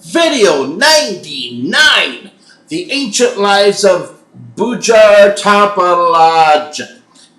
Video 99, The Ancient Lives of Bujar Topalaj.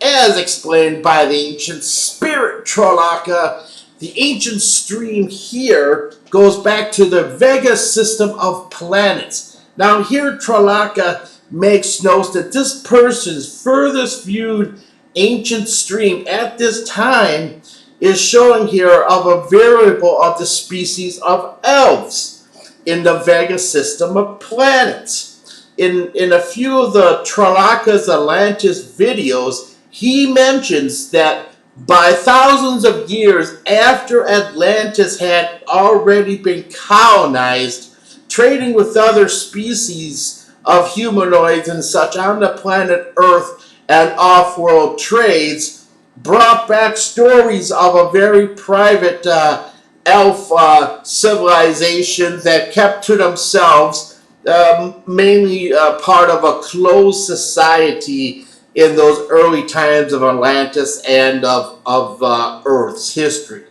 As explained by the ancient spirit tralaka, the ancient stream here goes back to the Vega system of planets. Now here tralaka makes note that this person's furthest viewed ancient stream at this time is showing here of a variable of the species of elves in the Vega system of planets. In a few of the Tralaka's Atlantis videos, he mentions that by thousands of years after Atlantis had already been colonized, trading with other species of humanoids and such on the planet Earth and off-world trades brought back stories of a very private elf civilization that kept to themselves, mainly part of a closed society in those early times of Atlantis and of Earth's history.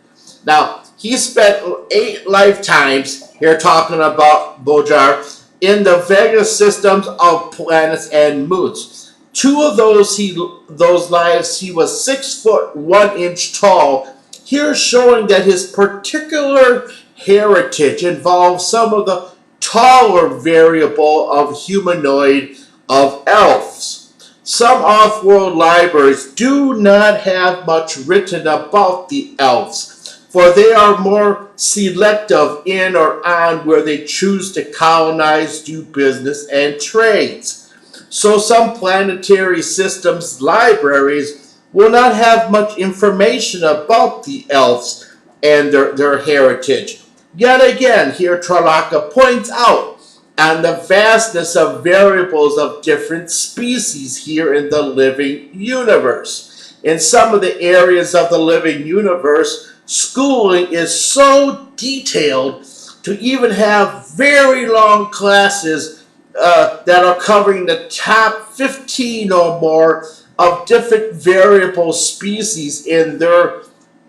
Now, he spent 8 lifetimes here talking about Bujar in the Vega systems of planets and moons. 2 of those lives he was 6 foot 1 inch tall. Here showing that his particular heritage involves some of the taller variable of humanoid of elves. Some off-world libraries do not have much written about the elves, for they are more selective in or on where they choose to colonize, do business, and trades. So some planetary systems libraries will not have much information about the elves and their heritage. Yet again, here Tralaka points out on the vastness of variables of different species here in the living universe. In some of the areas of the living universe, schooling is so detailed to even have very long classes that are covering the top 15 or more of different variable species in their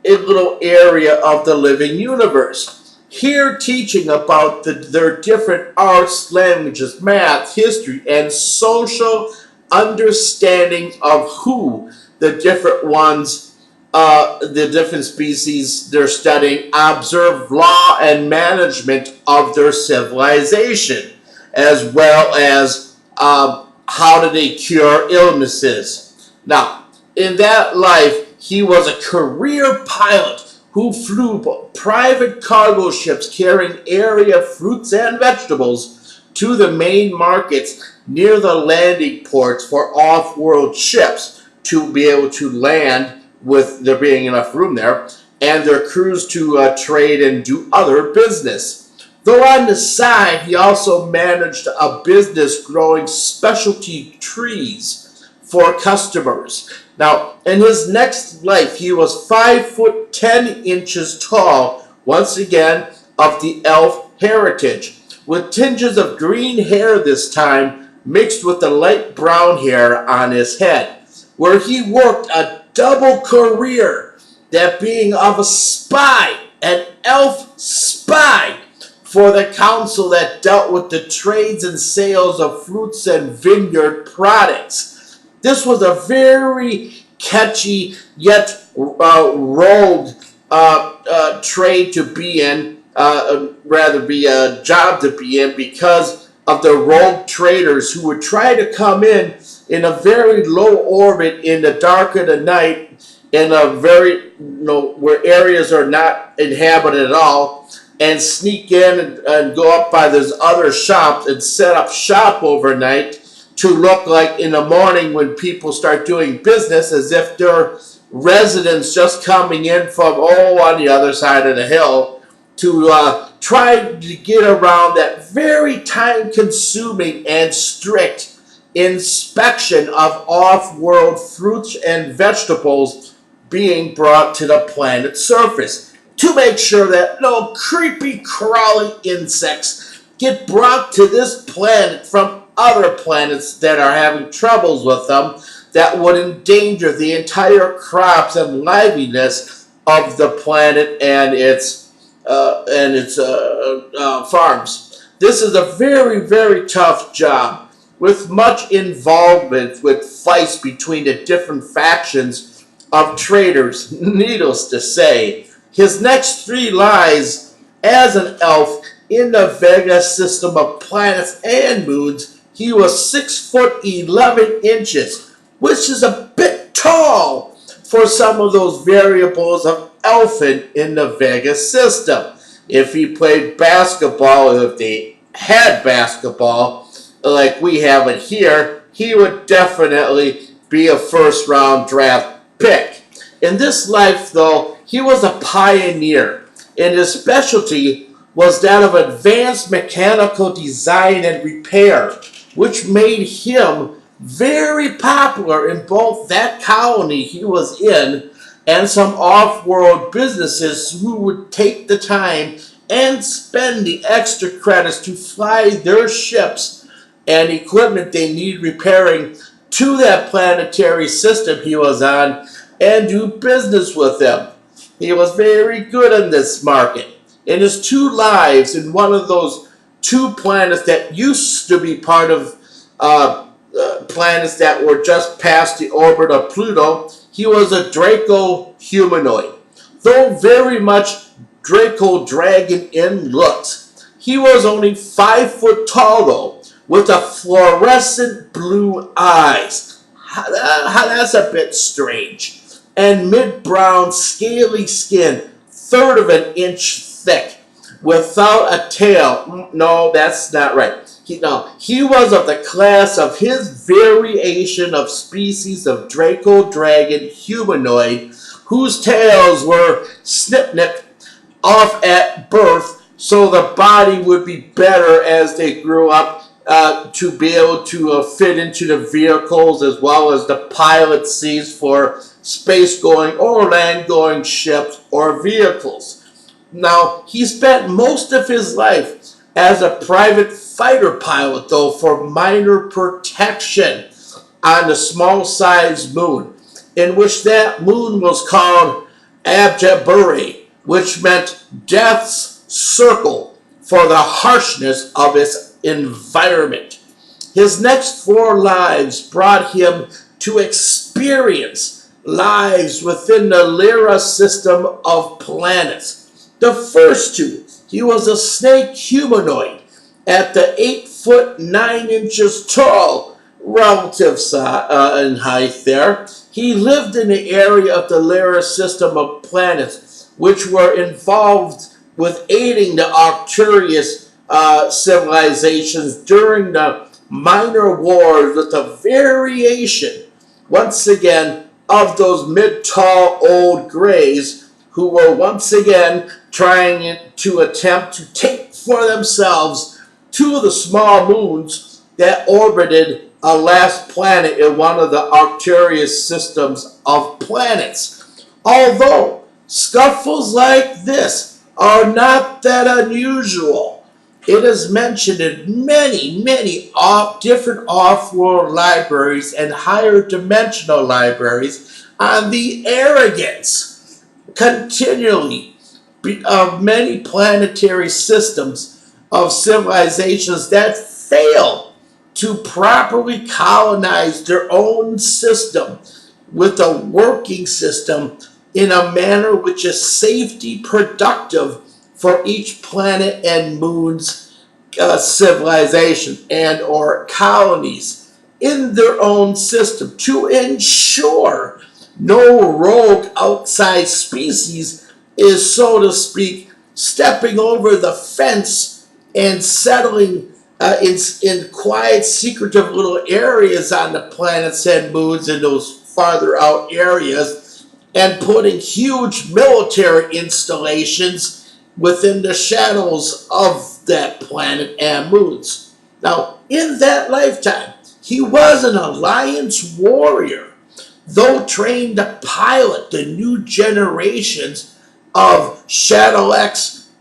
little area of the living universe. Here teaching about their different arts, languages, math, history, and social understanding of who the different ones, the different species they're studying, observe law and management of their civilization, as well as how do they cure illnesses. Now, in that life, he was a career pilot who flew private cargo ships carrying area fruits and vegetables to the main markets near the landing ports for off-world ships to be able to land with there being enough room there, and their crews to trade and do other business. Though on the side, he also managed a business growing specialty trees for customers. Now, in his next life, he was 5 foot 10 inches tall, once again, of the elf heritage, with tinges of green hair this time, mixed with the light brown hair on his head, where he worked a double career, that being of a spy, an elf spy, for the council that dealt with the trades and sales of fruits and vineyard products. This was a very catchy yet rogue trade to be in, rather be a job to be in, because of the rogue traders who would try to come in a very low orbit in the dark of the night, in a very, where areas are not inhabited at all, and sneak in and go up by those other shops and set up shop overnight to look like in the morning when people start doing business as if they're residents just coming in from on the other side of the hill, to try to get around that very time-consuming and strict inspection of off-world fruits and vegetables being brought to the planet's surface, to make sure that no creepy crawling insects get brought to this planet from other planets that are having troubles with them that would endanger the entire crops and liveliness of the planet and its and its farms. This is a very, very tough job with much involvement with fights between the different factions of traders. Needless to say, his next three lives as an elf in the Vega system of planets and moons, he was 6 foot 11 inches, which is a bit tall for some of those variables of elfin in the Vega system. If he played basketball, if they had basketball like we have it here, he would definitely be a first round draft pick. In this life, though, he was a pioneer, and his specialty was that of advanced mechanical design and repair, which made him very popular in both that colony he was in and some off-world businesses who would take the time and spend the extra credits to fly their ships and equipment they need repairing to that planetary system he was on and do business with them. He was very good in this market. In his 2 lives in one of those 2 planets that used to be part of planets that were just past the orbit of Pluto, he was a Draco humanoid. Though very much Draco dragon in looks, he was only 5 foot tall though, with a fluorescent blue eyes. That's a bit strange. And mid-brown scaly skin, third of an inch thick, without a tail. No, that's not right. He was of the class of his variation of species of Draco dragon humanoid, whose tails were snip-nipped off at birth, so the body would be better as they grew up to be able to fit into the vehicles as well as the pilot seats for space-going or land-going ships or vehicles. Now, he spent most of his life as a private fighter pilot, though, for minor protection on the small-sized moon, in which that moon was called Abjaburi, which meant Death's Circle for the harshness of its environment. His next 4 lives brought him to experience lives within the Lira system of planets. The first 2, he was a snake humanoid at the 8 foot 9 inches tall relative in height there. He lived in the area of the Lira system of planets, which were involved with aiding the Arcturus civilizations during the minor wars with a variation, once again, of those mid-tall old grays who were once again trying to attempt to take for themselves 2 of the small moons that orbited a last planet in one of the Arcturus systems of planets. Although scuffles like this are not that unusual, it is mentioned in many, many different off-world libraries and higher dimensional libraries on the arrogance continually of many planetary systems of civilizations that fail to properly colonize their own system with a working system in a manner which is safety productive for each planet and moon's civilization and or colonies in their own system to ensure no rogue outside species is, so to speak, stepping over the fence and settling in quiet, secretive little areas on the planets and moons in those farther out areas and putting huge military installations within the shadows of that planet and moons. Now, in that lifetime, he was an Alliance warrior, though trained to pilot the new generations of Shadow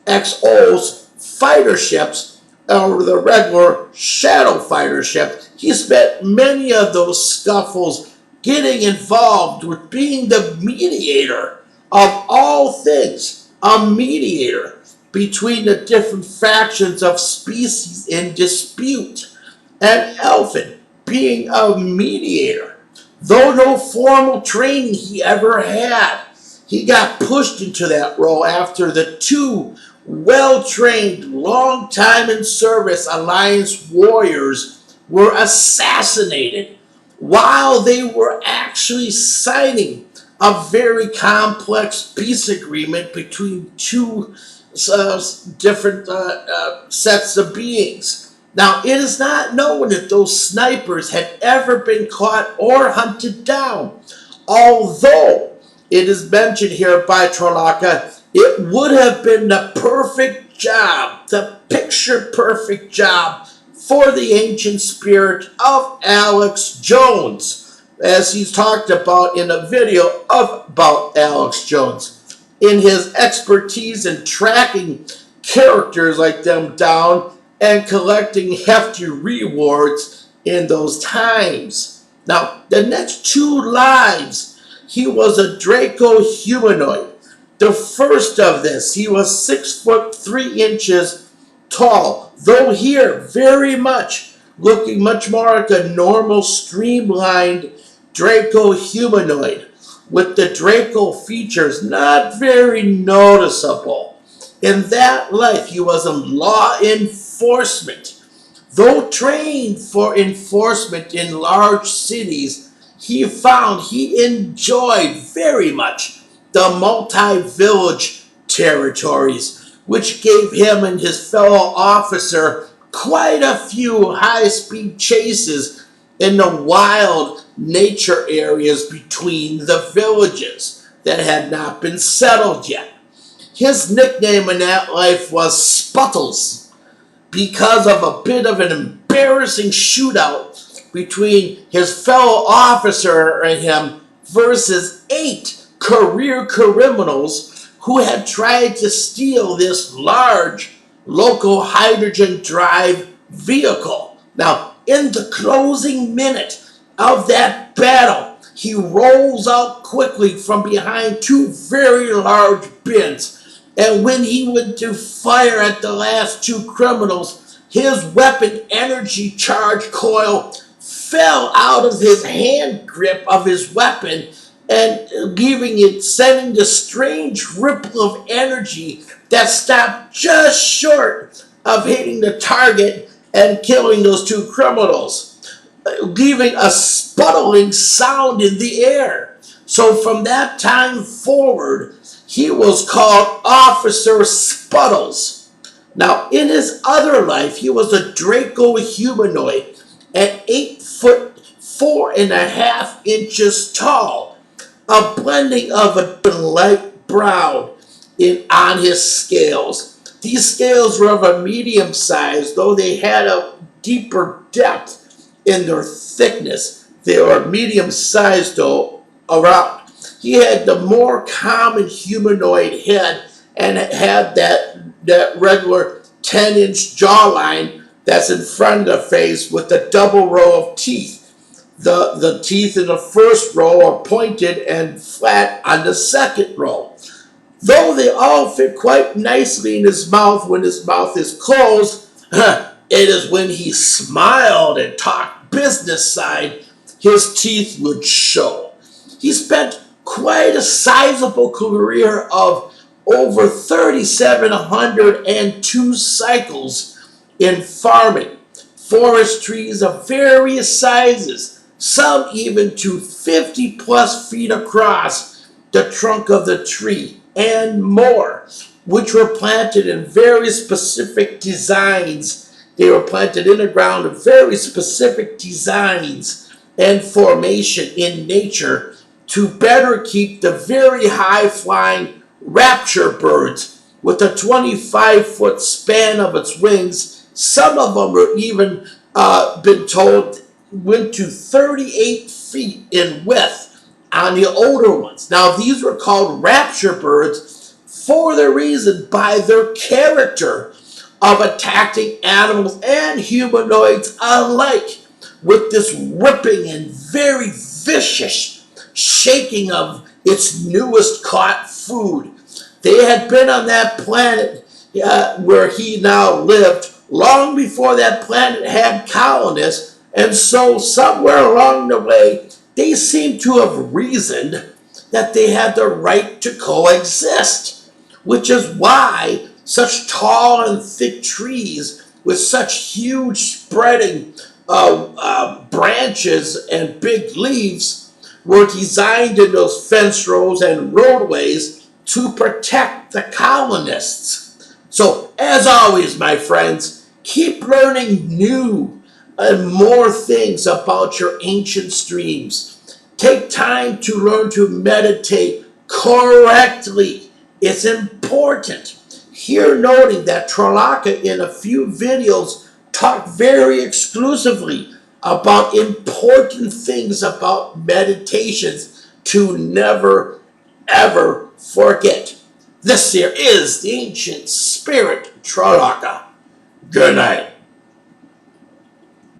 XO's fighter ships, or the regular Shadow fighter ship. He spent many of those scuffles getting involved with being the mediator of all things, a mediator between the different factions of species in dispute, and Elfin being a mediator. Though no formal training he ever had, he got pushed into that role after the two well-trained, long-time in service Alliance warriors were assassinated while they were actually signing a very complex peace agreement between two different sets of beings. Now, it is not known if those snipers had ever been caught or hunted down, although it is mentioned here by Tralaka, it would have been the perfect job, the picture-perfect job for the ancient spirit of Alex Jones, as he's talked about in a video about Alex Jones, in his expertise in tracking characters like them down and collecting hefty rewards in those times. Now, the next two lives, he was a Draco humanoid. The first of this, he was 6 foot 3 inches tall, though here very much looking much more like a normal streamlined Draco humanoid, with the Draco features not very noticeable. In that life, he was in law enforcement. Though trained for enforcement in large cities, he found he enjoyed very much the multi-village territories, which gave him and his fellow officer quite a few high-speed chases in the wild nature areas between the villages that had not been settled yet. His nickname in that life was Sputtles, because of a bit of an embarrassing shootout between his fellow officer and him versus 8 career criminals who had tried to steal this large local hydrogen drive vehicle. Now, in the closing minute of that battle, he rolls out quickly from behind 2 very large bins, and when he went to fire at the last 2 criminals, his weapon energy charge coil fell out of his hand grip of his weapon, and leaving it, sending the strange ripple of energy that stopped just short of hitting the target and killing those 2 criminals, leaving a sputtling sound in the air. So from that time forward, he was called Officer Sputtles. Now, in his other life, he was a Draco humanoid at 8 foot 4.5 inches tall, a blending of a light brown on his scales. These scales were of a medium size, though they had a deeper depth in their thickness. They were medium sized, though, around. He had the more common humanoid head and had that regular 10-inch jawline that's in front of the face with a double row of teeth. The teeth in the first row are pointed and flat on the second row. Though they all fit quite nicely in his mouth when his mouth is closed, it is when he smiled and talked business side his teeth would show. He spent quite a sizable career of over 3,702 cycles in farming, forest trees of various sizes, some even to 50 plus feet across the trunk of the tree, and more, which were planted in very specific designs. They were planted in the ground in very specific designs and formation in nature to better keep the very high-flying rapture birds with a 25-foot span of its wings. Some of them were even been told went to 38 feet in width on the older ones. Now, these were called rapture birds for the reason by their character of attacking animals and humanoids alike with this ripping and very vicious shaking of its newest caught food. They had been on that planet where he now lived long before that planet had colonists. And so somewhere along the way, they seem to have reasoned that they had the right to coexist, which is why such tall and thick trees with such huge spreading branches and big leaves were designed in those fence rows and roadways to protect the colonists. So, as always, my friends, keep learning new and more things about your ancient streams. Take time to learn to meditate correctly. It's important. Here noting that Tralaka in a few videos talked very exclusively about important things about meditations to never ever forget. This here is the ancient spirit Tralaka. Good night.